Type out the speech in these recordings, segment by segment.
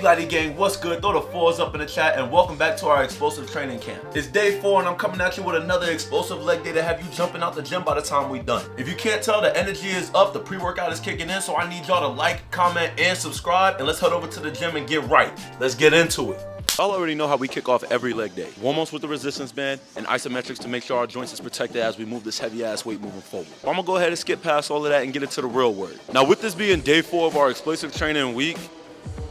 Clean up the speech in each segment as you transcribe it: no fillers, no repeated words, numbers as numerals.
LOTTI gang, what's good? Throw the fours up in the chat and welcome back to our explosive training camp. It's day 4 and I'm coming at you with another explosive leg day to have you jumping out the gym by the time we done. If you can't tell, the energy is up, the pre-workout is kicking in, so I need y'all to like, comment, and subscribe, and let's head over to the gym and get right. Let's get into it. Y'all already know how we kick off every leg day. Warm-ups with the resistance band and isometrics to make sure our joints is protected as we move this heavy-ass weight moving forward. I'm gonna go ahead and skip past all of that and get into the real work. Now, with this being day 4 of our explosive training week,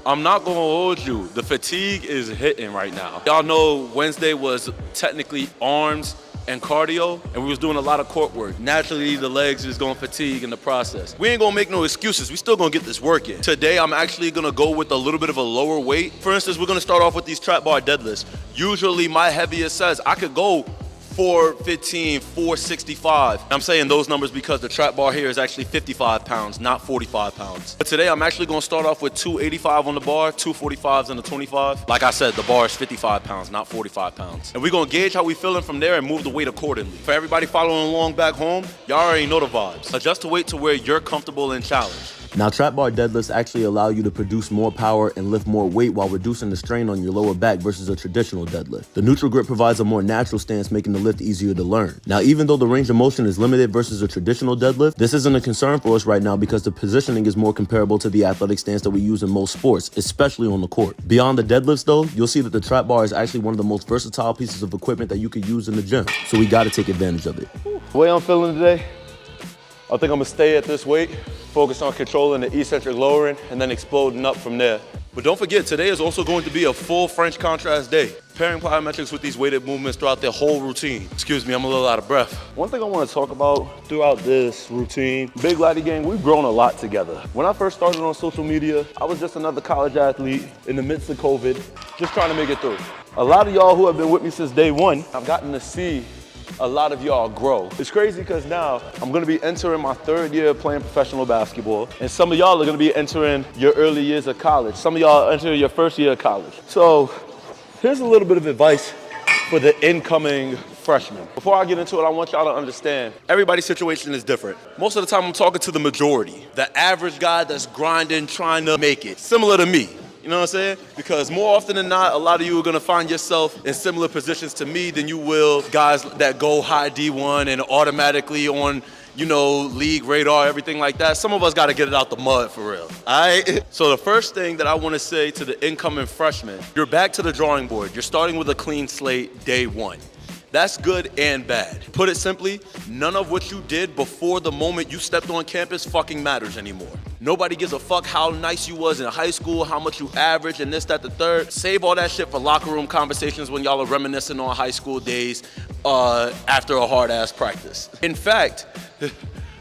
I'm not gonna hold you. The fatigue is hitting right now. Y'all know Wednesday was technically arms and cardio, and we was doing a lot of core work. Naturally, the legs is gonna fatigue in the process. We ain't gonna make no excuses. We still gonna get this work in. Today, I'm actually gonna go with a little bit of a lower weight. For instance, we're gonna start off with these trap bar deadlifts. Usually, my heaviest sets, I could go 415, 465. I'm saying those numbers because the trap bar here is actually 55 pounds, not 45 pounds. But today I'm actually gonna start off with 285 on the bar, 245s and a 25. Like I said, the bar is 55 pounds, not 45 pounds. And we're gonna gauge how we feeling from there and move the weight accordingly. For everybody following along back home, y'all already know the vibes. Adjust the weight to where you're comfortable and challenged. Now, trap bar deadlifts actually allow you to produce more power and lift more weight while reducing the strain on your lower back versus a traditional deadlift. The neutral grip provides a more natural stance, making the lift easier to learn. Now, even though the range of motion is limited versus a traditional deadlift, this isn't a concern for us right now because the positioning is more comparable to the athletic stance that we use in most sports, especially on the court. Beyond the deadlifts though, you'll see that the trap bar is actually one of the most versatile pieces of equipment that you could use in the gym. So we gotta take advantage of it. The way I'm feeling today, I think I'm gonna stay at this weight, focus on controlling the eccentric lowering and then exploding up from there. But don't forget, today is also going to be a full French contrast day. Pairing plyometrics with these weighted movements throughout the whole routine. Excuse me, I'm a little out of breath. One thing I want to talk about throughout this routine, Big LOTTI gang, we've grown a lot together. When I first started on social media, I was just another college athlete in the midst of COVID, just trying to make it through. A lot of y'all who have been with me since day 1, I've gotten to see a lot of y'all grow. It's crazy because now I'm gonna be entering my 3rd year playing professional basketball, and some of y'all are gonna be entering your early years of college. Some of y'all entering your 1st year of college. So here's a little bit of advice for the incoming freshmen. Before I get into it, I want y'all to understand everybody's situation is different. Most of the time I'm talking to the majority, the average guy that's grinding, trying to make it, similar to me. You know what I'm saying? Because more often than not, a lot of you are gonna find yourself in similar positions to me than you will guys that go high D1 and automatically on, you know, league radar, everything like that. Some of us gotta get it out the mud for real, all right? So the first thing that I wanna say to the incoming freshmen, you're back to the drawing board. You're starting with a clean slate day 1. That's good and bad. Put it simply, none of what you did before the moment you stepped on campus fucking matters anymore. Nobody gives a fuck how nice you was in high school, how much you averaged, and this, that, the third. Save all that shit for locker room conversations when y'all are reminiscing on high school days after a hard ass practice. In fact,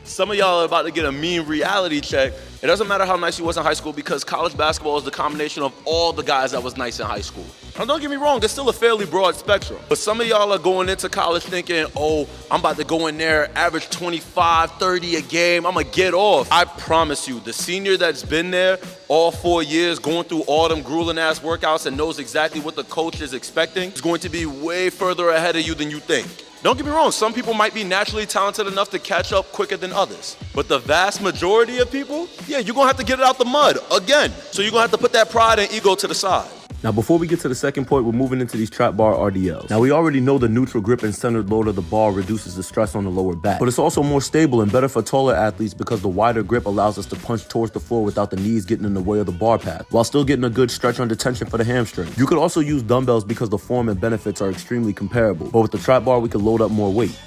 some of y'all are about to get a mean reality check. It doesn't matter how nice you was in high school because college basketball is the combination of all the guys that was nice in high school. Now don't get me wrong, it's still a fairly broad spectrum. But some of y'all are going into college thinking, oh, I'm about to go in there, average 25, 30 a game, I'm gonna get off. I promise you, the senior that's been there all 4 years, going through all them grueling ass workouts and knows exactly what the coach is expecting, is going to be way further ahead of you than you think. Don't get me wrong, some people might be naturally talented enough to catch up quicker than others. But the vast majority of people, yeah, you're gonna have to get it out the mud again. So you're gonna have to put that pride and ego to the side. Now, before we get to the second point, we're moving into these trap bar RDLs. Now, we already know the neutral grip and centered load of the bar reduces the stress on the lower back, but it's also more stable and better for taller athletes because the wider grip allows us to punch towards the floor without the knees getting in the way of the bar path, while still getting a good stretch under tension for the hamstring. You could also use dumbbells because the form and benefits are extremely comparable, but with the trap bar, we can load up more weight.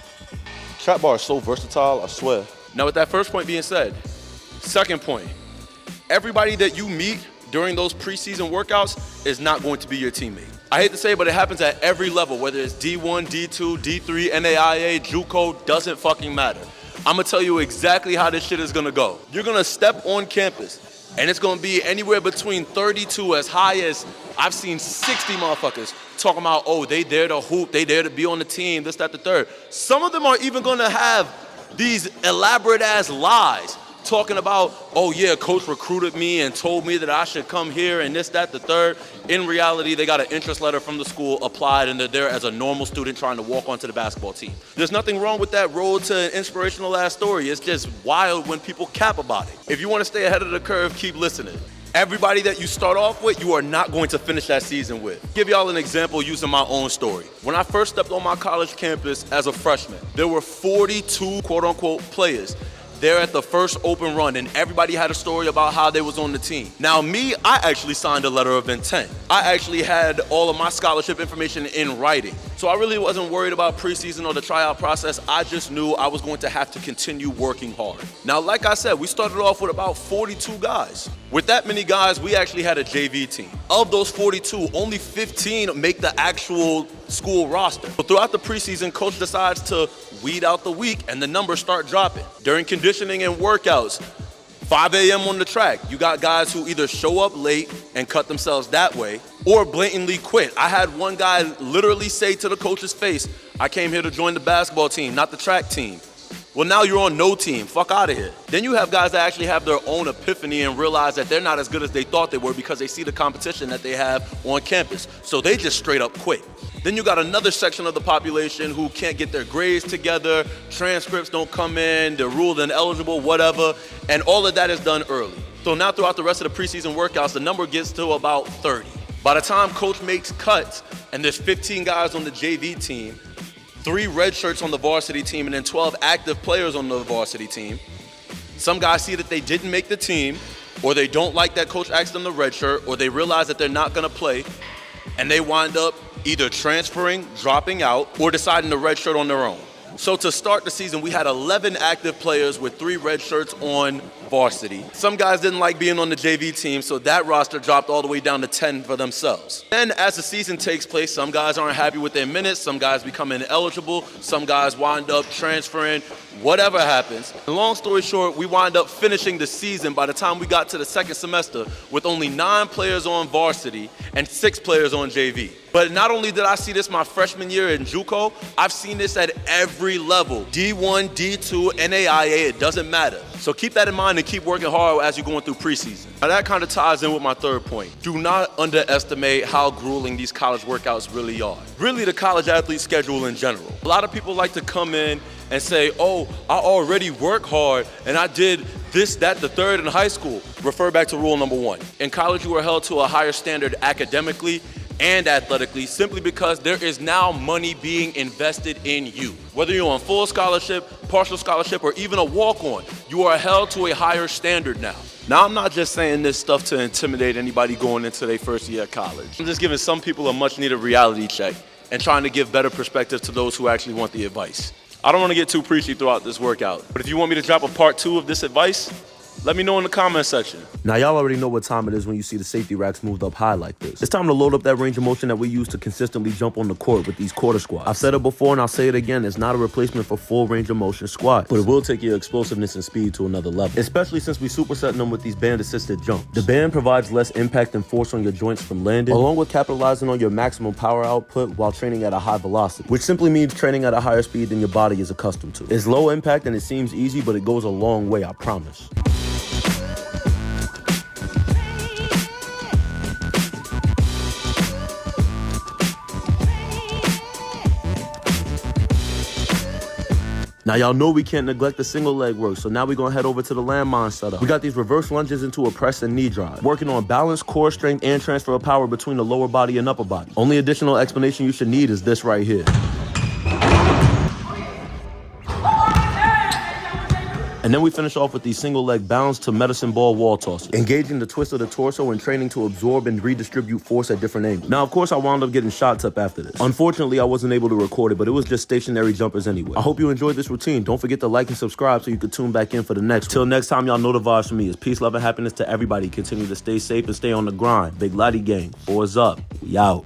Trap bar is so versatile, I swear. Now with that first point being said, second point, everybody that you meet during those preseason workouts is not going to be your teammate. I hate to say it, but it happens at every level, whether it's D1, D2, D3, NAIA, JUCO, doesn't fucking matter. I'm gonna tell you exactly how this shit is gonna go. You're gonna step on campus, and it's gonna be anywhere between 32 as high as, I've seen 60 motherfuckers talking about, oh, they dare to hoop, they dare to be on the team, this, that, the third. Some of them are even gonna have these elaborate ass lies, talking about, oh yeah, coach recruited me and told me that I should come here and this, that, the third. In reality, they got an interest letter from the school applied and they're there as a normal student trying to walk onto the basketball team. There's nothing wrong with that road to an inspirational ass story. It's just wild when people cap about it. If you want to stay ahead of the curve, keep listening. Everybody that you start off with, you are not going to finish that season with. Give y'all an example using my own story. When I first stepped on my college campus as a freshman, there were 42 quote-unquote players there at the first open run, and everybody had a story about how they was on the team. Now me, I actually signed a letter of intent. I actually had all of my scholarship information in writing. So I really wasn't worried about preseason or the tryout process. I just knew I was going to have to continue working hard. Now, like I said, we started off with about 42 guys. With that many guys, we actually had a JV team. Of those 42, only 15 make the actual school roster. So throughout the preseason, coach decides to weed out the weak and the numbers start dropping. During conditioning and workouts, 5 a.m. on the track, you got guys who either show up late and cut themselves that way or blatantly quit. I had one guy literally say to the coach's face, "I came here to join the basketball team, not the track team." Well, now you're on no team. Fuck out of here. Then you have guys that actually have their own epiphany and realize that they're not as good as they thought they were because they see the competition that they have on campus. So they just straight up quit. Then you got another section of the population who can't get their grades together, transcripts don't come in, they're ruled ineligible, whatever, and all of that is done early. So now throughout the rest of the preseason workouts, the number gets to about 30. By the time coach makes cuts and there's 15 guys on the JV team, 3 red shirts on the varsity team, and then 12 active players on the varsity team, some guys see that they didn't make the team, or they don't like that coach asked them to red shirt, or they realize that they're not gonna play, and they wind up either transferring, dropping out, or deciding to red shirt on their own. So to start the season, we had 11 active players with 3 red shirts on varsity. Some guys didn't like being on the JV team, so that roster dropped all the way down to 10 for themselves. Then as the season takes place, some guys aren't happy with their minutes, some guys become ineligible, some guys wind up transferring, whatever happens. And long story short, we wind up finishing the season by the time we got to the second semester with only 9 players on varsity and 6 players on JV. But not only did I see this my freshman year in JUCO, I've seen this at every level. D1, D2, NAIA, it doesn't matter. So keep that in mind and keep working hard as you're going through preseason. Now that kind of ties in with my third point. Do not underestimate how grueling these college workouts really are. Really the college athlete schedule in general. A lot of people like to come in and say, "Oh, I already work hard and I did this, that, the third in high school." Refer back to rule number 1. In college, you are held to a higher standard academically and athletically simply because there is now money being invested in you. Whether you're on full scholarship, partial scholarship, or even a walk-on, you are held to a higher standard now. Now, I'm not just saying this stuff to intimidate anybody going into their first year of college. I'm just giving some people a much-needed reality check and trying to give better perspective to those who actually want the advice. I don't want to get too preachy throughout this workout, but if you want me to drop a part 2 of this advice, let me know in the comment section. Now, y'all already know what time it is when you see the safety racks moved up high like this. It's time to load up that range of motion that we use to consistently jump on the court with these quarter squats. I've said it before and I'll say it again, it's not a replacement for full range of motion squats, but it will take your explosiveness and speed to another level, especially since we supersetting them with these band-assisted jumps. The band provides less impact and force on your joints from landing, along with capitalizing on your maximum power output while training at a high velocity, which simply means training at a higher speed than your body is accustomed to. It's low impact and it seems easy, but it goes a long way, I promise. Now, y'all know we can't neglect the single leg work, so now we're gonna head over to the landmine setup. We got these reverse lunges into a press and knee drive, working on balance, core strength, and transfer of power between the lower body and upper body. Only additional explanation you should need is this right here. And then we finish off with these single leg bounce to medicine ball wall tosses, engaging the twist of the torso and training to absorb and redistribute force at different angles. Now, of course, I wound up getting shots up after this. Unfortunately, I wasn't able to record it, but it was just stationary jumpers anyway. I hope you enjoyed this routine. Don't forget to like and subscribe so you can tune back in for the next one. Till next time, y'all know the vibes from me. It's peace, love, and happiness to everybody. Continue to stay safe and stay on the grind. Big LOTTI gang. 4's up. We out.